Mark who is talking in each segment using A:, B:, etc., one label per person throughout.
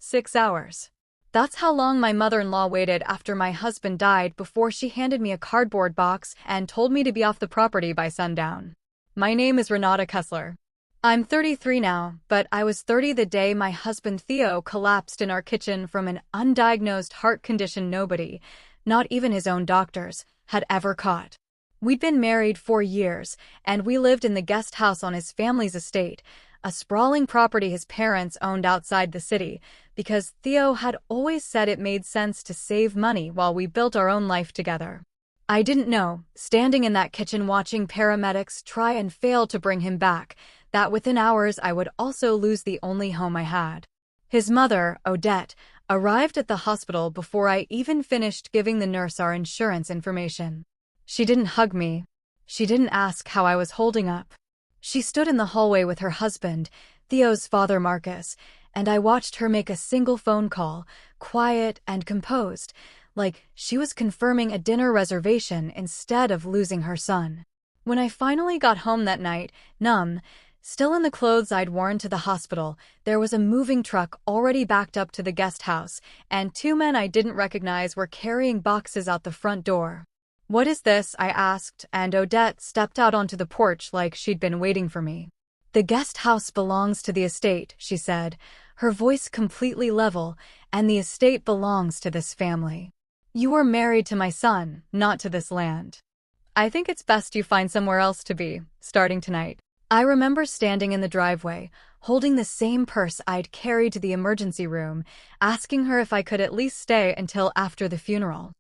A: 6 hours. That's how long my mother-in-law waited after my husband died before she handed me a cardboard box and told me to be off the property by sundown. My name is Renata Kessler. I'm 33 now, but I was 30 the day my husband Theo collapsed in our kitchen from an undiagnosed heart condition nobody, not even his own doctors, had ever caught. We'd been married 4 years, and we lived in the guest house on his family's estate, a sprawling property his parents owned outside the city, because Theo had always said it made sense to save money while we built our own life together. I didn't know, standing in that kitchen watching paramedics try and fail to bring him back, that within hours I would also lose the only home I had. His mother, Odette, arrived at the hospital before I even finished giving the nurse our insurance information. She didn't hug me. She didn't ask how I was holding up. She stood in the hallway with her husband, Theo's father Marcus, and I watched her make a single phone call, quiet and composed, like she was confirming a dinner reservation instead of losing her son. When I finally got home that night, numb, still in the clothes I'd worn to the hospital, there was a moving truck already backed up to the guest house, and 2 men I didn't recognize were carrying boxes out the front door. "What is this?" I asked, and Odette stepped out onto the porch like she'd been waiting for me. "The guest house belongs to the estate," she said, her voice completely level, "and the estate belongs to this family. You were married to my son, not to this land. I think it's best you find somewhere else to be, starting tonight." I remember standing in the driveway, holding the same purse I'd carried to the emergency room, asking her if I could at least stay until after the funeral.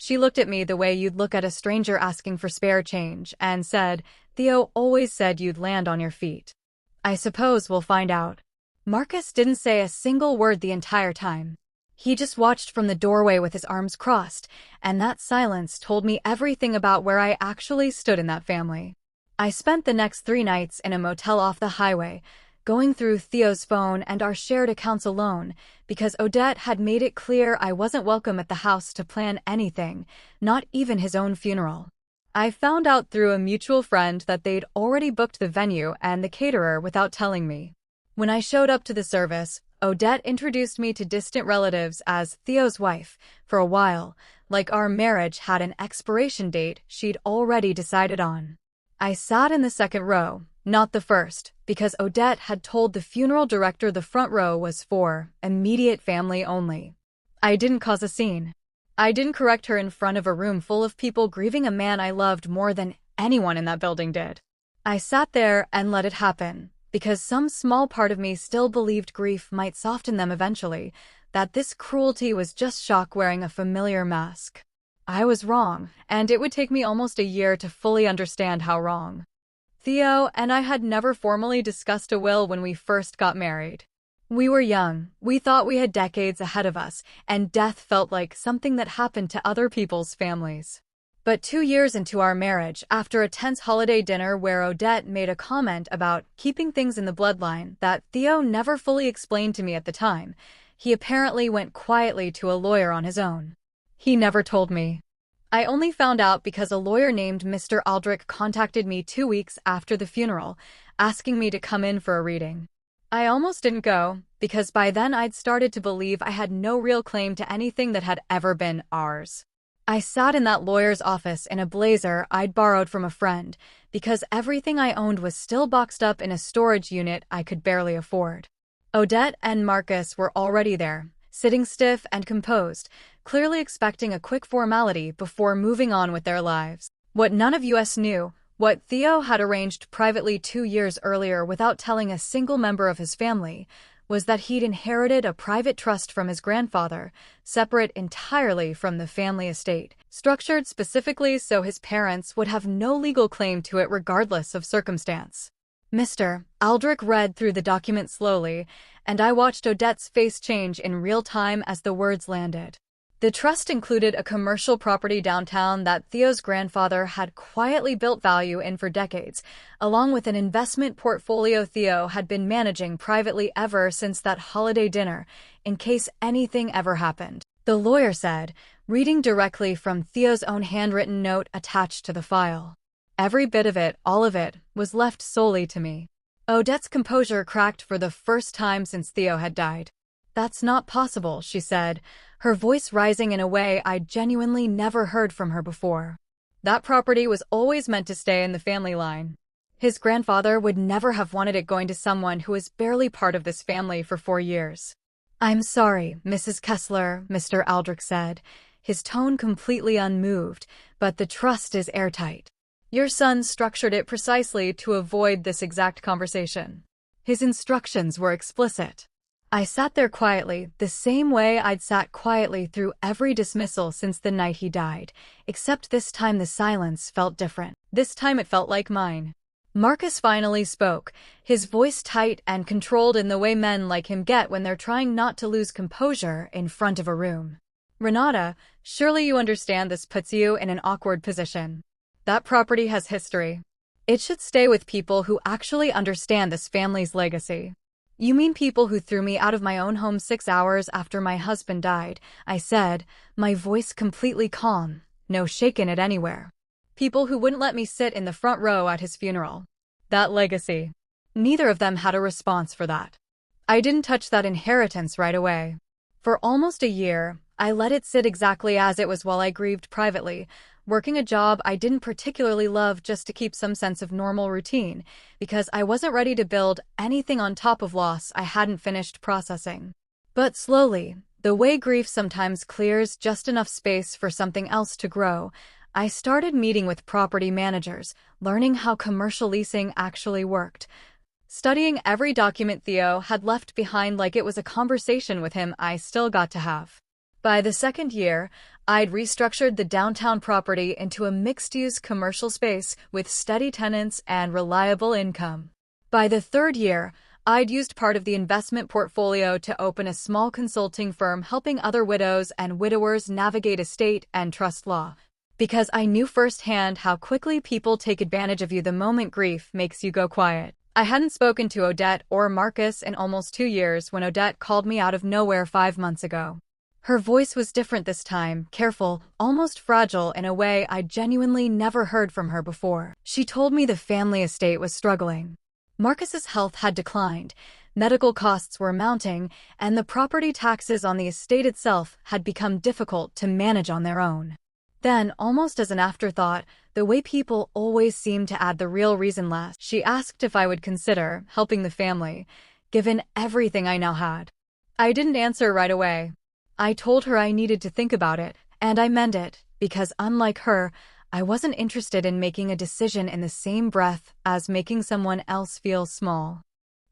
A: She looked at me the way you'd look at a stranger asking for spare change, and said, "Theo always said you'd land on your feet." I suppose we'll find out. Marcus didn't say a single word the entire time. He just watched from the doorway with his arms crossed, and that silence told me everything about where I actually stood in that family. I spent the next 3 nights in a motel off the highway, going through Theo's phone and our shared accounts alone, because Odette had made it clear I wasn't welcome at the house to plan anything, not even his own funeral. I found out through a mutual friend that they'd already booked the venue and the caterer without telling me. When I showed up to the service, Odette introduced me to distant relatives as Theo's wife. For a while, like our marriage had an expiration date she'd already decided on. I sat in the second row, not the first, because Odette had told the funeral director the front row was for immediate family only. I didn't cause a scene. I didn't correct her in front of a room full of people grieving a man I loved more than anyone in that building did. I sat there and let it happen, because some small part of me still believed grief might soften them eventually, that this cruelty was just shock wearing a familiar mask. I was wrong, and it would take me almost a year to fully understand how wrong. Theo and I had never formally discussed a will when we first got married. We were young, we thought we had decades ahead of us, and death felt like something that happened to other people's families. But 2 years into our marriage, after a tense holiday dinner where Odette made a comment about keeping things in the bloodline that Theo never fully explained to me at the time, he apparently went quietly to a lawyer on his own. He never told me. I only found out because a lawyer named Mr. Aldrich contacted me 2 weeks after the funeral, asking me to come in for a reading. I almost didn't go, because by then I'd started to believe I had no real claim to anything that had ever been ours. I sat in that lawyer's office in a blazer I'd borrowed from a friend, because everything I owned was still boxed up in a storage unit I could barely afford. Odette and Marcus were already there, sitting stiff and composed, clearly expecting a quick formality before moving on with their lives. What none of us knew, what Theo had arranged privately 2 years earlier without telling a single member of his family, was that he'd inherited a private trust from his grandfather, separate entirely from the family estate, structured specifically so his parents would have no legal claim to it regardless of circumstance. Mr. Aldrich read through the document slowly, and I watched Odette's face change in real time as the words landed. The trust included a commercial property downtown that Theo's grandfather had quietly built value in for decades, along with an investment portfolio Theo had been managing privately ever since that holiday dinner, in case anything ever happened. The lawyer said, reading directly from Theo's own handwritten note attached to the file. Every bit of it, all of it, was left solely to me. Odette's composure cracked for the first time since Theo had died. "That's not possible," she said, her voice rising in a way I'd genuinely never heard from her before. "That property was always meant to stay in the family line. His grandfather would never have wanted it going to someone who was barely part of this family for 4 years." "I'm sorry, Mrs. Kessler," Mr. Aldrich said, his tone completely unmoved, "but the trust is airtight. Your son structured it precisely to avoid this exact conversation. His instructions were explicit." I sat there quietly, the same way I'd sat quietly through every dismissal since the night he died, except this time the silence felt different. This time it felt like mine. Marcus finally spoke, his voice tight and controlled in the way men like him get when they're trying not to lose composure in front of a room. "Renata, surely you understand this puts you in an awkward position. That property has history. It should stay with people who actually understand this family's legacy." "You mean people who threw me out of my own home 6 hours after my husband died," I said, my voice completely calm, no shake in it anywhere. "People who wouldn't let me sit in the front row at his funeral. That legacy." Neither of them had a response for that. I didn't touch that inheritance right away. For almost a year, I let it sit exactly as it was while I grieved privately, working a job I didn't particularly love just to keep some sense of normal routine, because I wasn't ready to build anything on top of loss I hadn't finished processing. But slowly, the way grief sometimes clears just enough space for something else to grow, I started meeting with property managers, learning how commercial leasing actually worked, studying every document Theo had left behind like it was a conversation with him I still got to have. By the second year, I'd restructured the downtown property into a mixed-use commercial space with steady tenants and reliable income. By the third year, I'd used part of the investment portfolio to open a small consulting firm helping other widows and widowers navigate estate and trust law, because I knew firsthand how quickly people take advantage of you the moment grief makes you go quiet. I hadn't spoken to Odette or Marcus in almost 2 years when Odette called me out of nowhere 5 months ago. Her voice was different this time, careful, almost fragile in a way I'd genuinely never heard from her before. She told me the family estate was struggling. Marcus's health had declined, medical costs were mounting, and the property taxes on the estate itself had become difficult to manage on their own. Then, almost as an afterthought, the way people always seem to add the real reason last, she asked if I would consider helping the family, given everything I now had. I didn't answer right away. I told her I needed to think about it, and I meant it, because unlike her, I wasn't interested in making a decision in the same breath as making someone else feel small.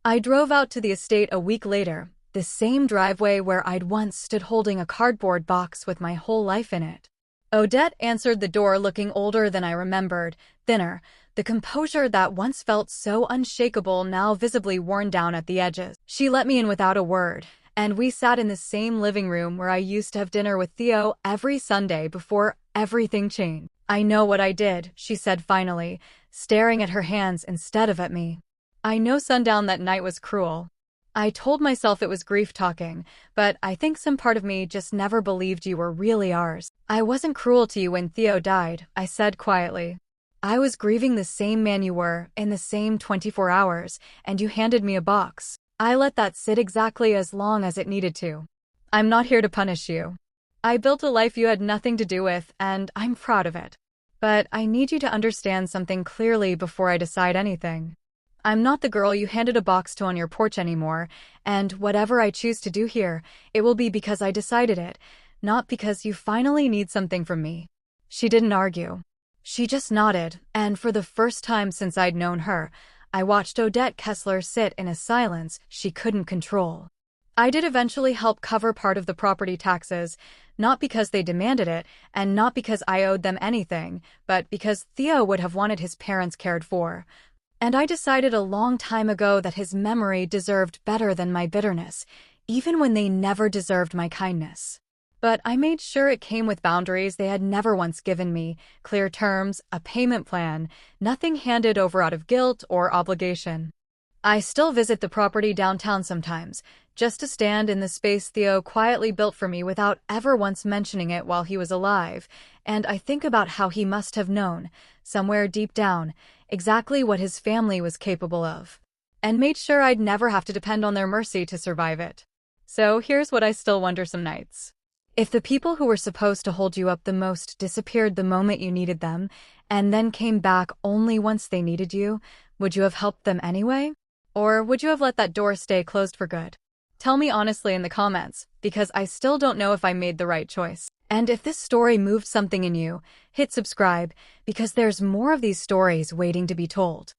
A: I drove out to the estate a week later, the same driveway where I'd once stood holding a cardboard box with my whole life in it. Odette answered the door looking older than I remembered, thinner, the composure that once felt so unshakable now visibly worn down at the edges. She let me in without a word, and we sat in the same living room where I used to have dinner with Theo every Sunday before everything changed. "I know what I did," she said finally, staring at her hands instead of at me. "I know sundown that night was cruel. I told myself it was grief talking, but I think some part of me just never believed you were really ours. I wasn't cruel to you when Theo died," I said quietly. "I was grieving the same man you were, in the same 24 hours, and you handed me a box. I let that sit exactly as long as it needed to. I'm not here to punish you. I built a life you had nothing to do with, and I'm proud of it. But I need you to understand something clearly before I decide anything. I'm not the girl you handed a box to on your porch anymore, and whatever I choose to do here, it will be because I decided it, not because you finally need something from me." She didn't argue. She just nodded, and for the first time since I'd known her, I watched Odette Kessler sit in a silence she couldn't control. I did eventually help cover part of the property taxes, not because they demanded it, and not because I owed them anything, but because Theo would have wanted his parents cared for. And I decided a long time ago that his memory deserved better than my bitterness, even when they never deserved my kindness. But I made sure it came with boundaries they had never once given me, clear terms, a payment plan, nothing handed over out of guilt or obligation. I still visit the property downtown sometimes, just to stand in the space Theo quietly built for me without ever once mentioning it while he was alive, and I think about how he must have known, somewhere deep down, exactly what his family was capable of, and made sure I'd never have to depend on their mercy to survive it. So here's what I still wonder some nights. If the people who were supposed to hold you up the most disappeared the moment you needed them, and then came back only once they needed you, would you have helped them anyway? Or would you have let that door stay closed for good? Tell me honestly in the comments, because I still don't know if I made the right choice. And if this story moved something in you, hit subscribe, because there's more of these stories waiting to be told.